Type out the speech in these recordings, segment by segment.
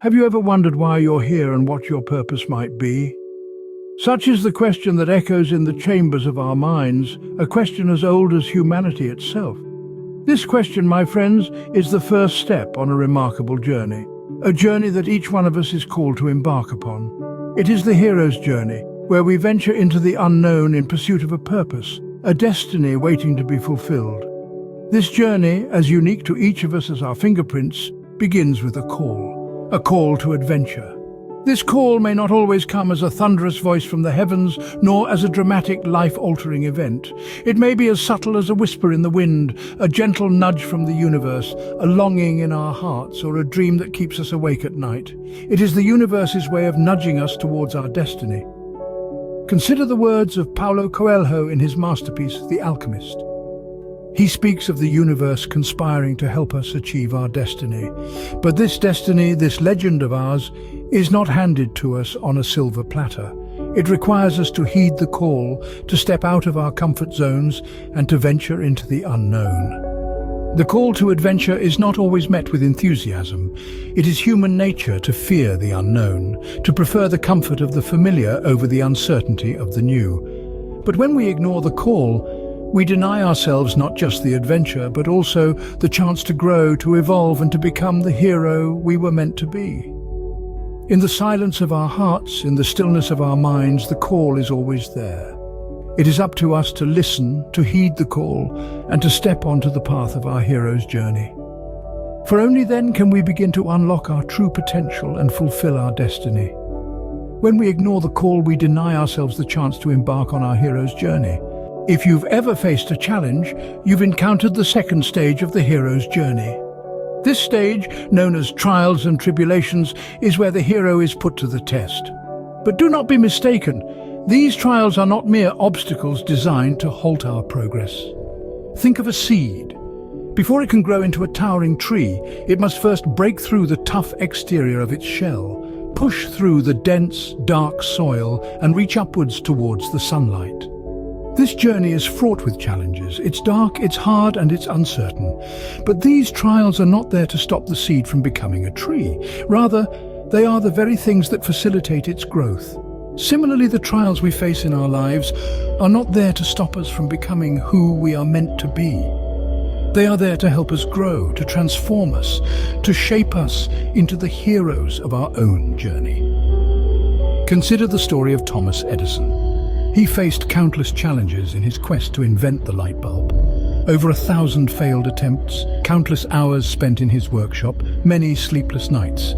Have you ever wondered why you're here and what your purpose might be? Such is the question that echoes in the chambers of our minds, a question as old as humanity itself. This question, my friends, is the first step on a remarkable journey, a journey that each one of us is called to embark upon. It is the hero's journey, where we venture into the unknown in pursuit of a purpose, a destiny waiting to be fulfilled. This journey, as unique to each of us as our fingerprints, begins with a call to adventure. This call may not always come as a thunderous voice from the heavens, nor as a dramatic, life-altering event. It may be as subtle as a whisper in the wind, a gentle nudge from the universe, a longing in our hearts, or a dream that keeps us awake at night. It is the universe's way of nudging us towards our destiny. Consider the words of Paulo Coelho in his masterpiece, The Alchemist. He speaks of the universe conspiring to help us achieve our destiny. But this destiny, this legend of ours, is not handed to us on a silver platter. It requires us to heed the call, to step out of our comfort zones and to venture into the unknown. The call to adventure is not always met with enthusiasm. It is human nature to fear the unknown, to prefer the comfort of the familiar over the uncertainty of the new. But when we ignore the call, we deny ourselves not just the adventure, but also the chance to grow, to evolve, and to become the hero we were meant to be. In the silence of our hearts, in the stillness of our minds, the call is always there. It is up to us to listen, to heed the call, and to step onto the path of our hero's journey. For only then can we begin to unlock our true potential and fulfill our destiny. When we ignore the call, we deny ourselves the chance to embark on our hero's journey. If you've ever faced a challenge, you've encountered the second stage of the hero's journey. This stage, known as trials and tribulations, is where the hero is put to the test. But do not be mistaken, these trials are not mere obstacles designed to halt our progress. Think of a seed. Before it can grow into a towering tree, it must first break through the tough exterior of its shell, push through the dense, dark soil, and reach upwards towards the sunlight. This journey is fraught with challenges. It's dark, it's hard, and it's uncertain. But these trials are not there to stop the seed from becoming a tree. Rather, they are the very things that facilitate its growth. Similarly, the trials we face in our lives are not there to stop us from becoming who we are meant to be. They are there to help us grow, to transform us, to shape us into the heroes of our own journey. Consider the story of Thomas Edison. He faced countless challenges in his quest to invent the light bulb. Over 1,000 failed attempts, countless hours spent in his workshop, many sleepless nights.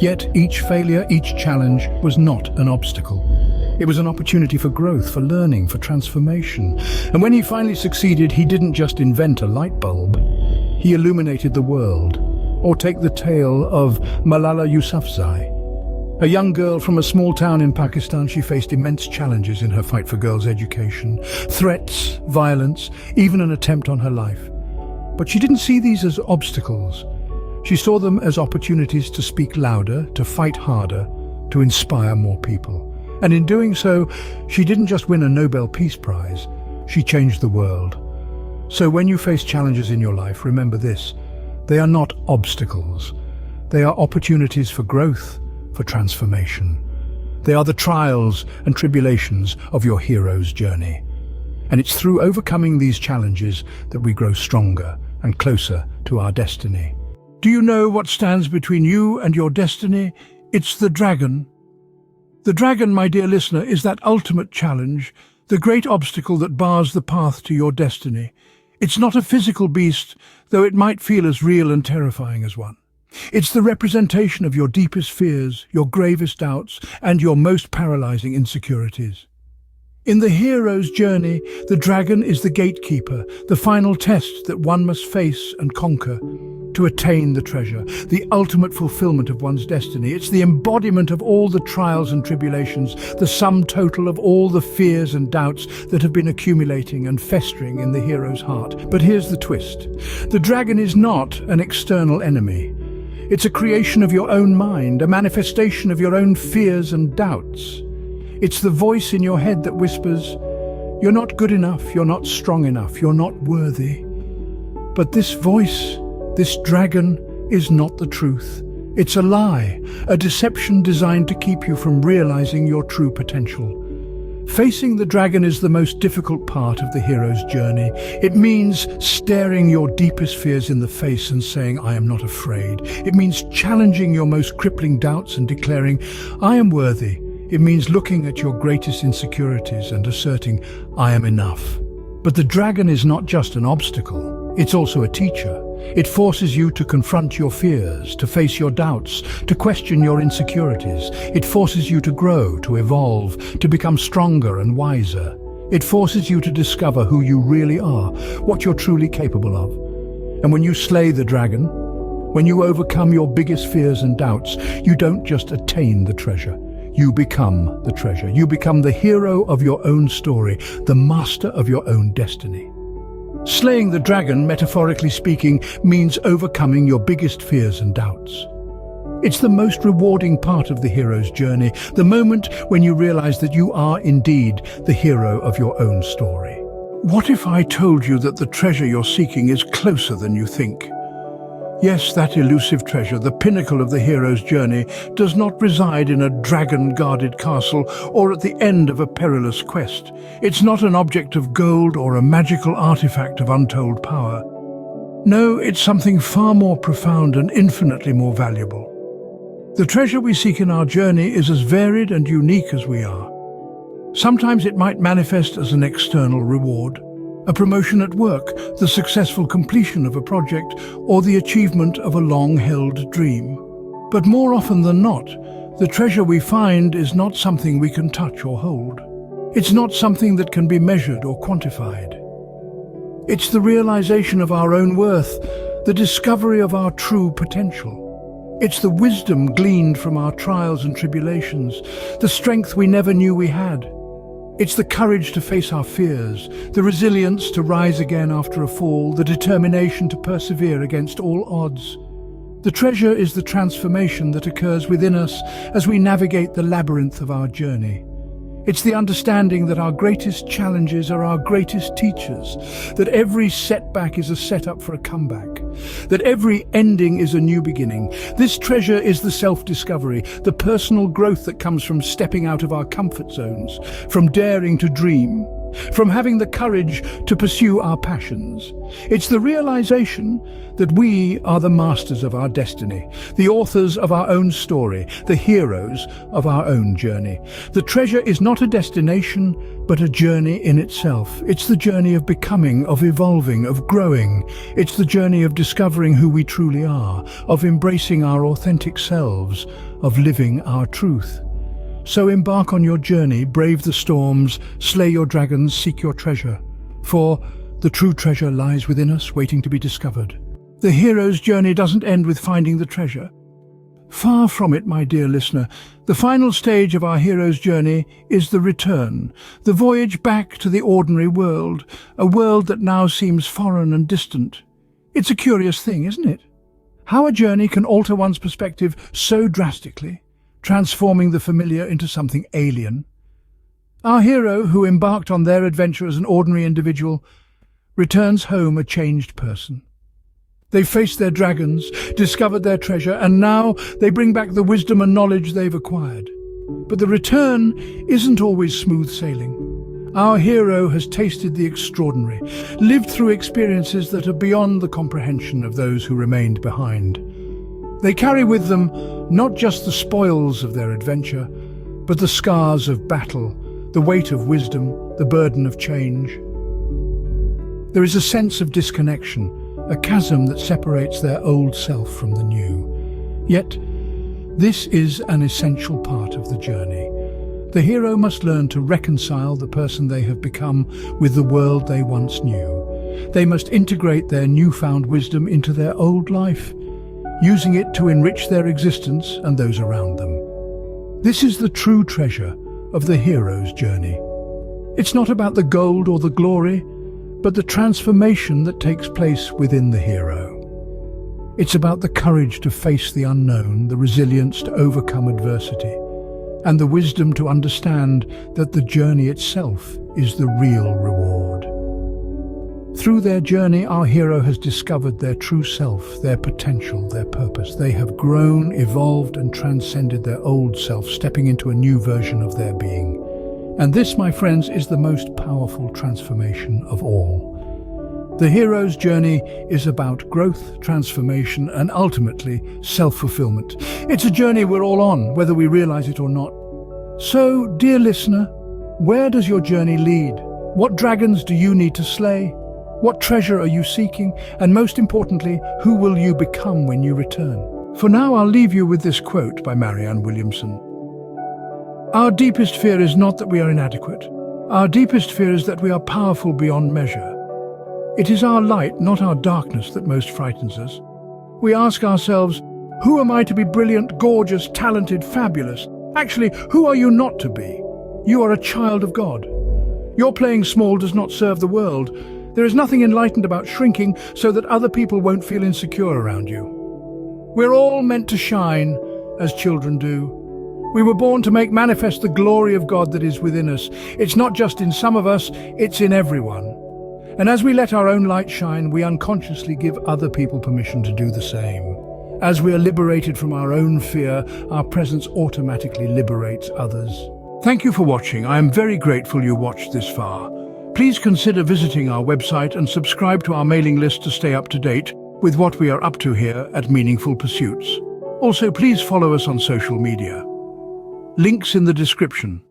Yet each failure, each challenge was not an obstacle. It was an opportunity for growth, for learning, for transformation. And when he finally succeeded, he didn't just invent a light bulb. He illuminated the world. Or take the tale of Malala Yousafzai. A young girl from a small town in Pakistan, she faced immense challenges in her fight for girls' education. Threats, violence, even an attempt on her life. But she didn't see these as obstacles. She saw them as opportunities to speak louder, to fight harder, to inspire more people. And in doing so, she didn't just win a Nobel Peace Prize, she changed the world. So when you face challenges in your life, remember this: they are not obstacles. They are opportunities for growth, for transformation. They are the trials and tribulations of your hero's journey. And it's through overcoming these challenges that we grow stronger and closer to our destiny. Do you know what stands between you and your destiny? It's the dragon. The dragon, my dear listener, is that ultimate challenge, the great obstacle that bars the path to your destiny. It's not a physical beast, though it might feel as real and terrifying as one. It's the representation of your deepest fears, your gravest doubts, and your most paralyzing insecurities. In the hero's journey, the dragon is the gatekeeper, the final test that one must face and conquer to attain the treasure, the ultimate fulfillment of one's destiny. It's the embodiment of all the trials and tribulations, the sum total of all the fears and doubts that have been accumulating and festering in the hero's heart. But here's the twist. The dragon is not an external enemy. It's a creation of your own mind, a manifestation of your own fears and doubts. It's the voice in your head that whispers, "You're not good enough, you're not strong enough, you're not worthy." But this voice, this dragon, is not the truth. It's a lie, a deception designed to keep you from realizing your true potential. Facing the dragon is the most difficult part of the hero's journey. It means staring your deepest fears in the face and saying, "I am not afraid." It means challenging your most crippling doubts and declaring, "I am worthy." It means looking at your greatest insecurities and asserting, "I am enough." But the dragon is not just an obstacle, it's also a teacher. It forces you to confront your fears, to face your doubts, to question your insecurities. It forces you to grow, to evolve, to become stronger and wiser. It forces you to discover who you really are, what you're truly capable of. And when you slay the dragon, when you overcome your biggest fears and doubts, you don't just attain the treasure. You become the treasure. You become the hero of your own story, the master of your own destiny. Slaying the dragon, metaphorically speaking, means overcoming your biggest fears and doubts. It's the most rewarding part of the hero's journey, the moment when you realize that you are indeed the hero of your own story. What if I told you that the treasure you're seeking is closer than you think? Yes, that elusive treasure, the pinnacle of the hero's journey, does not reside in a dragon-guarded castle or at the end of a perilous quest. It's not an object of gold or a magical artifact of untold power. No, it's something far more profound and infinitely more valuable. The treasure we seek in our journey is as varied and unique as we are. Sometimes it might manifest as an external reward, a promotion at work, the successful completion of a project, or the achievement of a long-held dream. But more often than not, the treasure we find is not something we can touch or hold. It's not something that can be measured or quantified. It's the realization of our own worth, the discovery of our true potential. It's the wisdom gleaned from our trials and tribulations, the strength we never knew we had. It's the courage to face our fears, the resilience to rise again after a fall, the determination to persevere against all odds. The treasure is the transformation that occurs within us as we navigate the labyrinth of our journey. It's the understanding that our greatest challenges are our greatest teachers, that every setback is a setup for a comeback, that every ending is a new beginning. This treasure is the self-discovery, the personal growth that comes from stepping out of our comfort zones, from daring to dream, from having the courage to pursue our passions. It's the realization that we are the masters of our destiny, the authors of our own story, the heroes of our own journey. The treasure is not a destination, but a journey in itself. It's the journey of becoming, of evolving, of growing. It's the journey of discovering who we truly are, of embracing our authentic selves, of living our truth. So embark on your journey, brave the storms, slay your dragons, seek your treasure. For the true treasure lies within us, waiting to be discovered. The hero's journey doesn't end with finding the treasure. Far from it, my dear listener. The final stage of our hero's journey is the return, the voyage back to the ordinary world, a world that now seems foreign and distant. It's a curious thing, isn't it? How a journey can alter one's perspective so drastically, transforming the familiar into something alien. Our hero, who embarked on their adventure as an ordinary individual, returns home a changed person. They've faced their dragons, discovered their treasure, and now they bring back the wisdom and knowledge they've acquired. But the return isn't always smooth sailing. Our hero has tasted the extraordinary, lived through experiences that are beyond the comprehension of those who remained behind. They carry with them not just the spoils of their adventure, but the scars of battle, the weight of wisdom, the burden of change. There is a sense of disconnection, a chasm that separates their old self from the new. Yet, this is an essential part of the journey. The hero must learn to reconcile the person they have become with the world they once knew. They must integrate their newfound wisdom into their old life, using it to enrich their existence and those around them. This is the true treasure of the hero's journey. It's not about the gold or the glory, but the transformation that takes place within the hero. It's about the courage to face the unknown, the resilience to overcome adversity, and the wisdom to understand that the journey itself is the real reward. Through their journey, our hero has discovered their true self, their potential, their purpose. They have grown, evolved, and transcended their old self, stepping into a new version of their being. And this, my friends, is the most powerful transformation of all. The hero's journey is about growth, transformation, and ultimately self-fulfillment. It's a journey we're all on, whether we realize it or not. So, dear listener, where does your journey lead? What dragons do you need to slay? What treasure are you seeking? And most importantly, who will you become when you return? For now, I'll leave you with this quote by Marianne Williamson. Our deepest fear is not that we are inadequate. Our deepest fear is that we are powerful beyond measure. It is our light, not our darkness, that most frightens us. We ask ourselves, who am I to be brilliant, gorgeous, talented, fabulous? Actually, who are you not to be? You are a child of God. Your playing small does not serve the world. There is nothing enlightened about shrinking so that other people won't feel insecure around you. We're all meant to shine, as children do. We were born to make manifest the glory of God that is within us. It's not just in some of us, it's in everyone. And as we let our own light shine, we unconsciously give other people permission to do the same. As we are liberated from our own fear, our presence automatically liberates others. Thank you for watching. I am very grateful you watched this far. Please consider visiting our website and subscribe to our mailing list to stay up to date with what we are up to here at Meaningful Pursuits. Also, please follow us on social media. Links in the description.